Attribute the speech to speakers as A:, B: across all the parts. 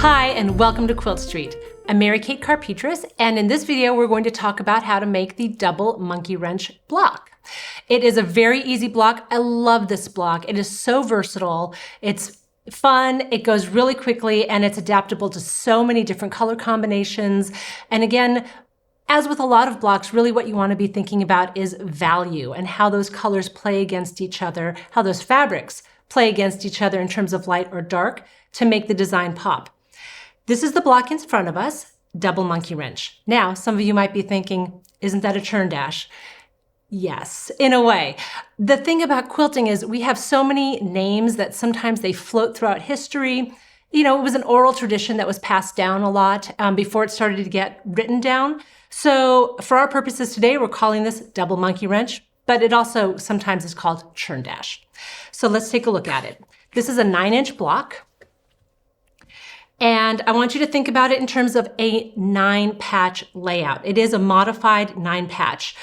A: Hi, and welcome to Quilt Street. I'm Mary Kate Carpetras, and in this video, we're going to talk about how to make the double monkey wrench block. It is a very easy block. I love this block. It is so versatile. It's fun, it goes really quickly, and it's adaptable to so many different color combinations. And again, as with a lot of blocks, really what you want to be thinking about is value and how those colors play against each other, how those fabrics play against each other in terms of light or dark to make the design pop. This is the block in front of us, double monkey wrench. Now, some of you might be thinking, isn't that a churn dash? Yes, in a way. The thing about quilting is we have so many names that sometimes they float throughout history. You know, it was an oral tradition that was passed down a lot before it started to get written down. So for our purposes today, we're calling this double monkey wrench, but it also sometimes is called churn dash. So let's take a look at it. This is a 9-inch block. And I want you to think about it in terms of a 9-patch layout. It is a modified 9-patch.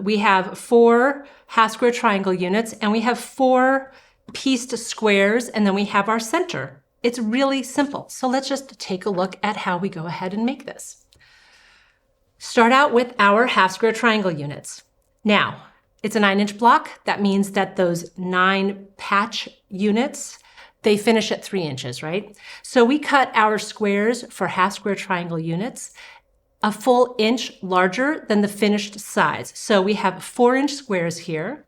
A: We have 4 half-square triangle units, and we have 4 pieced squares, and then we have our center. It's really simple. So let's just take a look at how we go ahead and make this. Start out with our half-square triangle units. Now, it's a 9-inch block. That means that those 9-patch units, they finish at 3 inches, right? So we cut our squares for half-square triangle units a full inch larger than the finished size. So we have 4-inch squares here,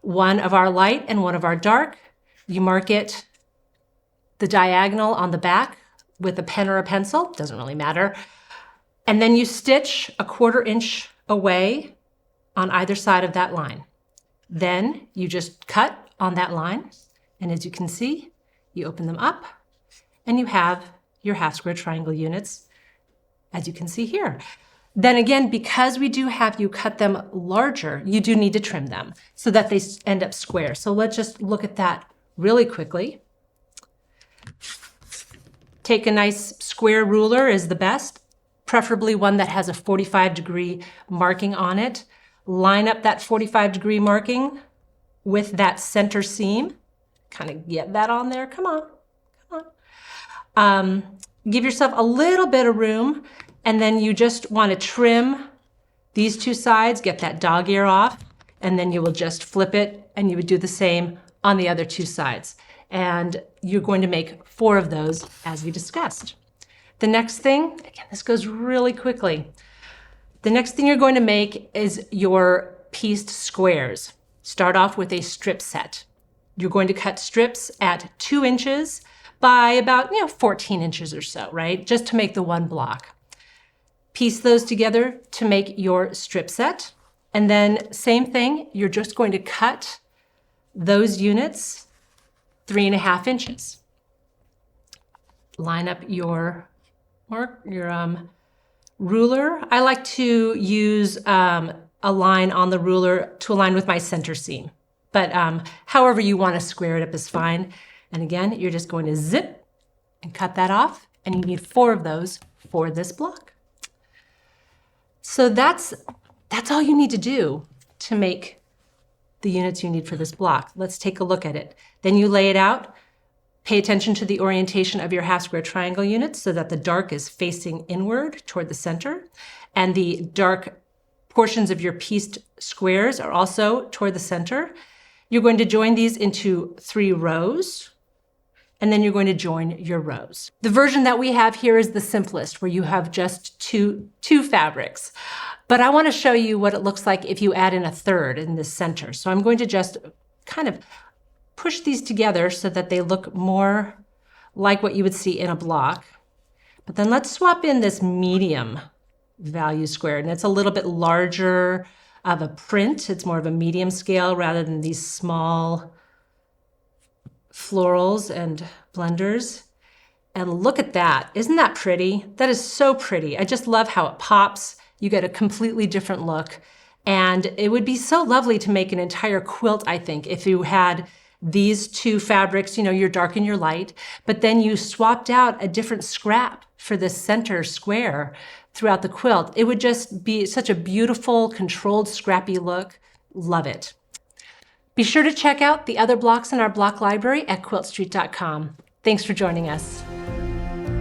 A: one of our light and one of our dark. You mark it, the diagonal on the back with a pen or a pencil, doesn't really matter. And then you stitch a 1/4 inch away on either side of that line. Then you just cut on that line, and as you can see, you open them up, and you have your half-square triangle units, as you can see here. Then again, because we do have you cut them larger, you do need to trim them so that they end up square. So let's just look at that really quickly. Take a nice square ruler is the best, preferably one that has a 45-degree marking on it. Line up that 45-degree marking with that center seam. Kind of get that on there. Come on, come on. Give yourself a little bit of room, and then you just want to trim these 2 sides, get that dog ear off, and then you will just flip it, and you would do the same on the other 2 sides. And you're going to make 4 of those as we discussed. The next thing, again, this goes really quickly. The next thing you're going to make is your pieced squares. Start off with a strip set. You're going to cut strips at 2 inches by about 14 inches or so, right? Just to make the one block. Piece those together to make your strip set. And then same thing, you're just going to cut those units 3.5 inches. Line up your ruler. I like to use a line on the ruler to align with my center seam. But however you want to square it up is fine. And again, you're just going to zip and cut that off. And you need 4 of those for this block. So that's all you need to do to make the units you need for this block. Let's take a look at it. Then you lay it out. Pay attention to the orientation of your half-square triangle units so that the dark is facing inward toward the center. And the dark portions of your pieced squares are also toward the center. You're going to join these into 3 rows, and then you're going to join your rows. The version that we have here is the simplest, where you have just two fabrics. But I want to show you what it looks like if you add in a 3rd in the center. So I'm going to just kind of push these together so that they look more like what you would see in a block. But then let's swap in this medium value square, and it's a little bit larger of a print. It's more of a medium scale rather than these small florals and blenders. And look at that. Isn't that pretty? That is so pretty. I just love how it pops. You get a completely different look. And it would be so lovely to make an entire quilt, I think, if you had these 2 fabrics, your dark and your light, but then you swapped out a different scrap for this center square throughout the quilt. It would just be such a beautiful, controlled, scrappy look. Love it. Be sure to check out the other blocks in our block library at quiltstreet.com. Thanks for joining us.